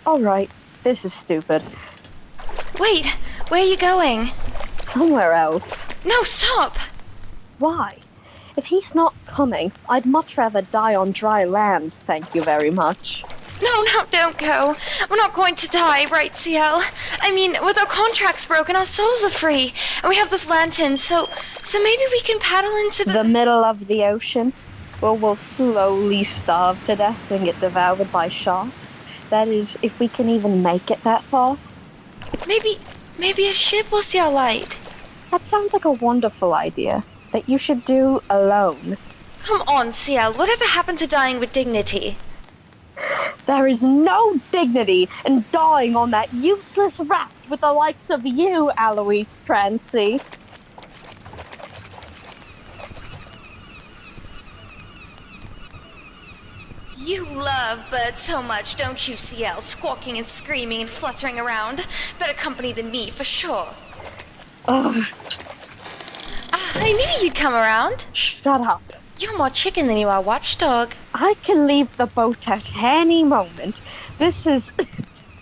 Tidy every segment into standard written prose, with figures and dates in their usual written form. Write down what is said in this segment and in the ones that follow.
Alright, this is stupid. Wait, where are you going? Somewhere else. No, stop! Why? If he's not coming, I'd much rather die on dry land, thank you very much. No, don't go. We're not going to die, right, Ciel? I mean, with our contracts broken, our souls are free, and we have this lantern, so maybe we can paddle into the middle of the ocean, where we'll slowly starve to death and get devoured by sharks. That is, if we can even make it that far. Maybe a ship will see our light. That sounds like a wonderful idea that you should do alone. Come on, Ciel. Whatever happened to dying with dignity? There is no dignity in dying on that useless raft with the likes of you, Alois Trancy. You love birds so much, don't you, Ciel? Squawking and screaming and fluttering around. Better company than me, for sure. Ugh. I knew you'd come around. Shut up. You're more chicken than you are watchdog. I can leave the boat at any moment. This is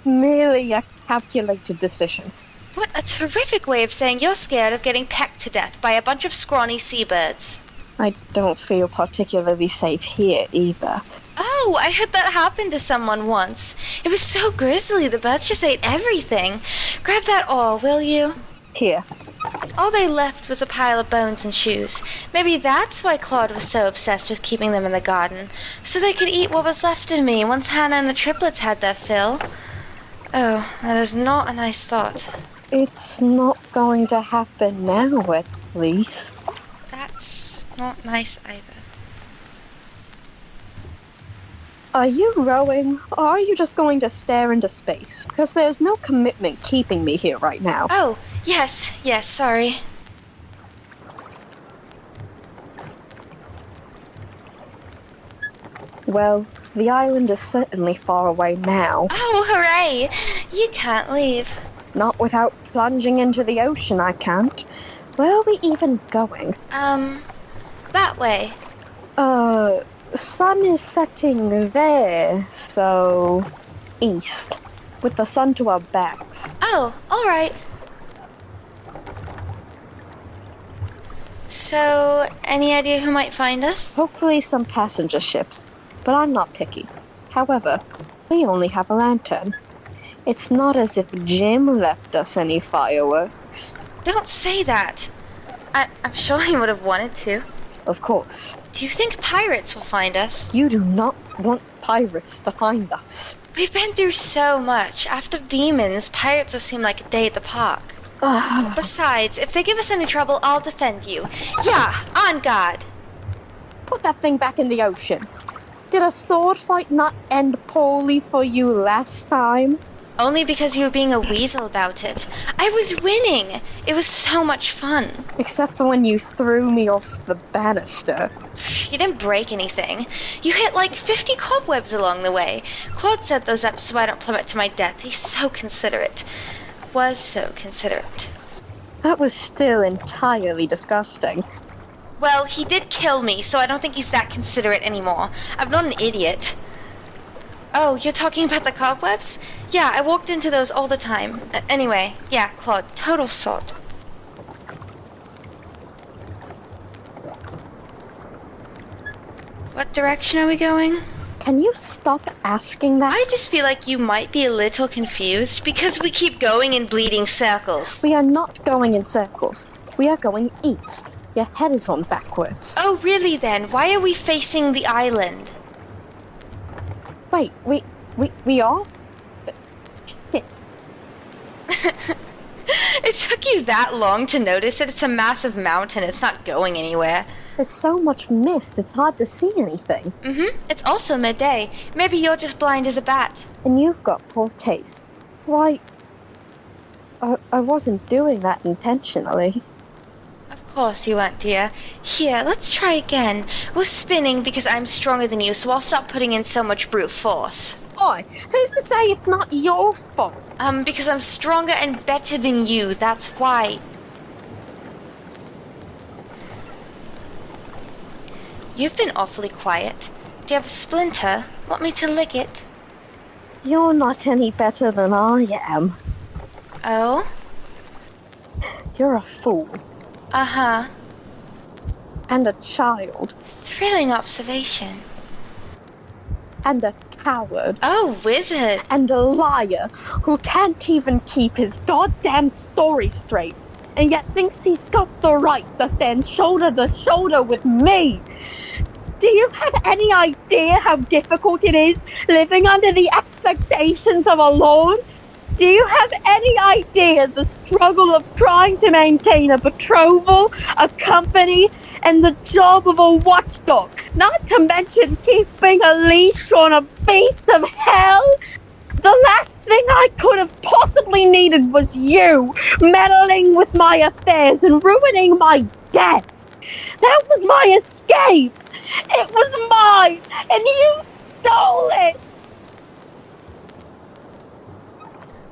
merely a calculated decision. What a terrific way of saying you're scared of getting pecked to death by a bunch of scrawny seabirds. I don't feel particularly safe here, either. Oh, I had that happen to someone once. It was so grisly, the birds just ate everything. Grab that oar, will you? Here. All they left was a pile of bones and shoes. Maybe that's why Claude was so obsessed with keeping them in the garden, so they could eat what was left of me once Hannah and the triplets had their fill. Oh, that is not a nice thought. It's not going to happen now, at least. That's not nice either. Are you rowing, or are you just going to stare into space? Because there's no commitment keeping me here right now. Oh, yes, sorry. Well, the island is certainly far away now. Oh, hooray! You can't leave. Not without plunging into the ocean, I can't. Where are we even going? That way. Sun is setting there, so east, with the sun to our backs. Oh, all right. So, any idea who might find us? Hopefully some passenger ships, but I'm not picky. However, we only have a lantern. It's not as if Jim left us any fireworks. Don't say that. I'm sure he would have wanted to. Of course. Do you think pirates will find us? You do not want pirates to find us. We've been through so much. After demons, pirates will seem like a day at the park. Besides, if they give us any trouble, I'll defend you. Yeah, on guard. Put that thing back in the ocean. Did a sword fight not end poorly for you last time? Only because you were being a weasel about it. I was winning. It was so much fun. Except for when you threw me off the banister. You didn't break anything. You hit like 50 cobwebs along the way. Claude set those up so I don't plummet to my death. He's so considerate. Was so considerate. That was still entirely disgusting. Well, he did kill me, so I don't think he's that considerate anymore. I'm not an idiot. Oh, you're talking about the cobwebs? Yeah, I walked into those all the time. Anyway, yeah, Claude, total salt. What direction are we going? Can you stop asking that? I just feel like you might be a little confused because we keep going in bleeding circles. We are not going in circles. We are going east. Your head is on backwards. Oh, really then? Why are we facing the island? Wait, we are? Shit. It took you that long to notice it? It's a massive mountain. It's not going anywhere. There's so much mist, it's hard to see anything. It's also midday. Maybe you're just blind as a bat. And you've got poor taste. Why, I wasn't doing that intentionally. Of Course you won't, dear. Here, let's try again. We're spinning because I'm stronger than you, so I'll stop putting in so much brute force. Oi, who's to say it's not your fault? Because I'm stronger and better than you, that's why. You've been awfully quiet. Do you have a splinter? Want me to lick it? You're not any better than I am. Oh? You're a fool. Uh-huh. And a child. Thrilling observation. And a coward. Oh, wizard. And a liar who can't even keep his goddamn story straight, and yet thinks he's got the right to stand shoulder to shoulder with me. Do you have any idea how difficult it is living under the expectations of a lord? Do you have any idea the struggle of trying to maintain a betrothal, a company, and the job of a watchdog? Not to mention keeping a leash on a beast of hell? The last thing I could have possibly needed was you meddling with my affairs and ruining my death. That was my escape. It was mine, and you stole it.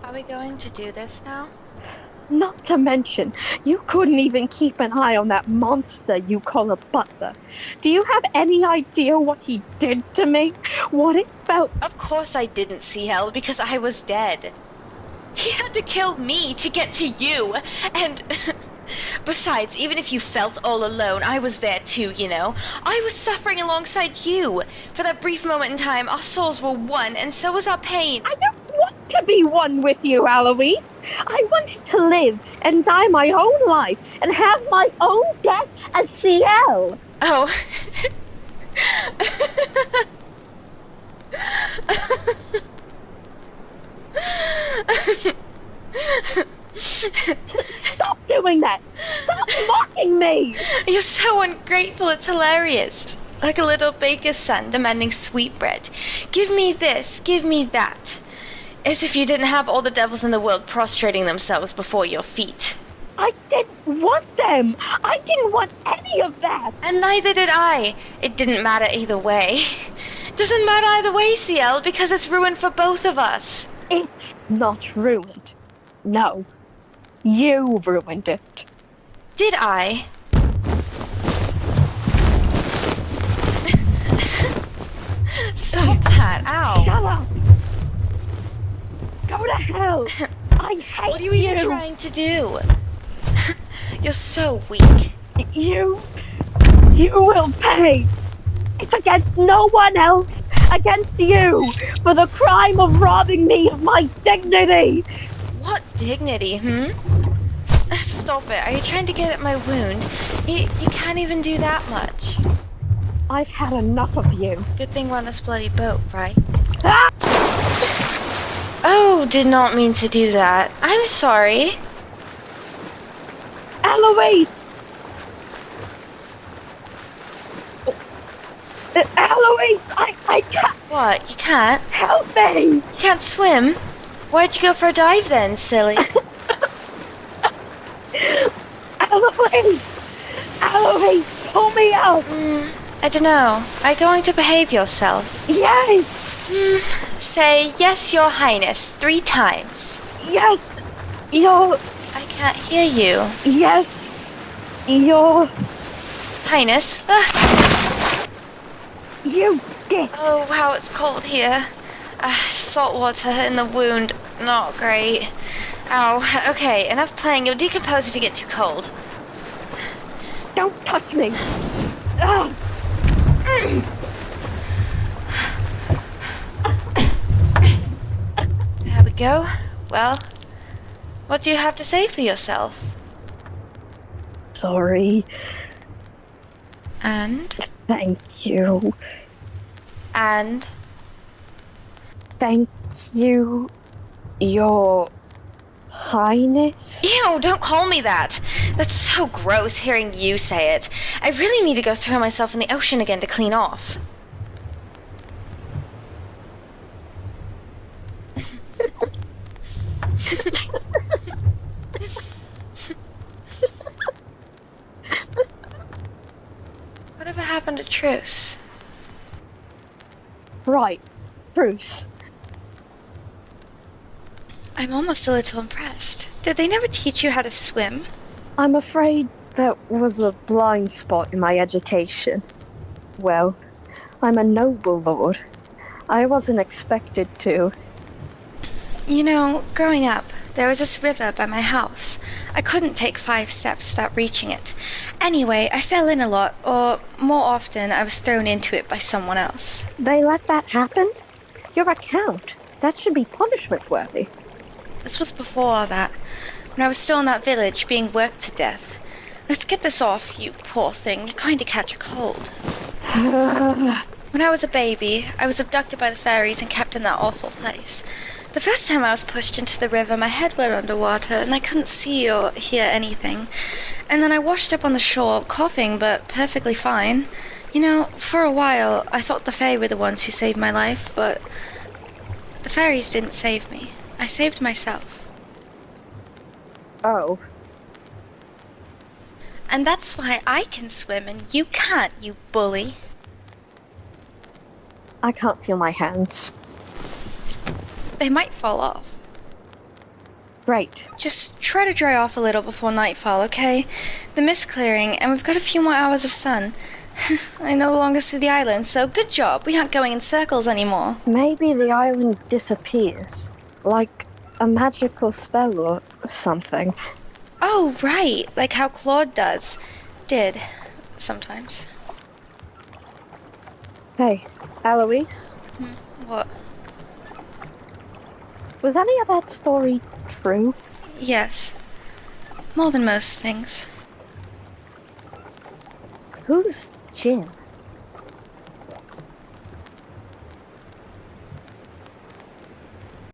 Are we going to do this now? Not to mention, you couldn't even keep an eye on that monster you call a butler. Do you have any idea what he did to me? What it felt? Of course I didn't, ciel, because I was dead. He had to kill me to get to you, and... Besides, even if you felt all alone, I was there too, you know. I was suffering alongside you. For that brief moment in time, our souls were one, and so was our pain. I don't want to be one with you, Alois. I wanted to live and die my own life and have my own death as ciel. Oh. Stop doing that! Stop mocking me! You're so ungrateful, it's hilarious. Like a little baker's son demanding sweetbread. Give me this, give me that. As if you didn't have all the devils in the world prostrating themselves before your feet. I didn't want them! I didn't want any of that! And neither did I. It didn't matter either way. Doesn't matter either way, ciel, because it's ruined for both of us. It's not ruined. No. You ruined it. Did I? Stop that, ow. Shut up! Go to hell! I hate What are you even trying to do? You're so weak. You will pay! It's against no one else! Against you! For the crime of robbing me of my dignity! What dignity, Stop it. Are you trying to get at my wound? You can't even do that much. I've had enough of you. Good thing we're on this bloody boat, right? Ah! Oh, did not mean to do that. I'm sorry. Alois! Alois! I can't... What? You can't? Help me! You can't swim? Why'd you go for a dive then, silly? Alois! Alois! Pull me out! I dunno. Are you going to behave yourself? Yes! Say, yes, your highness, 3 times. Yes! Your... I can't hear you. Yes! Your... Highness? You git! Oh, wow, it's cold here. Salt water in the wound. Not great. Ow. Okay, enough playing. You'll decompose if you get too cold. Don't touch me! Ah! There we go. Well, what do you have to say for yourself? Sorry. And? Thank you. And? Thank you, Your Highness? Ew, don't call me that. That's so gross hearing you say it. I really need to go throw myself in the ocean again to clean off. happened to Truce? Right, Bruce. I'm almost a little impressed. Did they never teach you how to swim? I'm afraid that was a blind spot in my education. Well, I'm a noble lord. I wasn't expected to. You know, growing up, there was this river by my house. I couldn't take 5 steps without reaching it. Anyway, I fell in a lot, or more often, I was thrown into it by someone else. They let that happen? You're a count. That should be punishment-worthy. This was before all that, when I was still in that village being worked to death. Let's get this off, you poor thing. You're going to catch a cold. When I was a baby, I was abducted by the fairies and kept in that awful place. The first time I was pushed into the river, my head went underwater and I couldn't see or hear anything. And then I washed up on the shore, coughing but perfectly fine. You know, for a while, I thought the fae were the ones who saved my life, but the fairies didn't save me. I saved myself. Oh. And that's why I can swim and you can't, you bully. I can't feel my hands. They might fall off. Right. Just try to dry off a little before nightfall, okay? The mist's clearing, and we've got a few more hours of sun. I no longer see the island, so good job. We aren't going in circles anymore. Maybe the island disappears. Like a magical spell or something. Oh, right. Like how Claude did. Sometimes. Hey, Alois? What? Was any of that story true? Yes. More than most things. Who's Jin?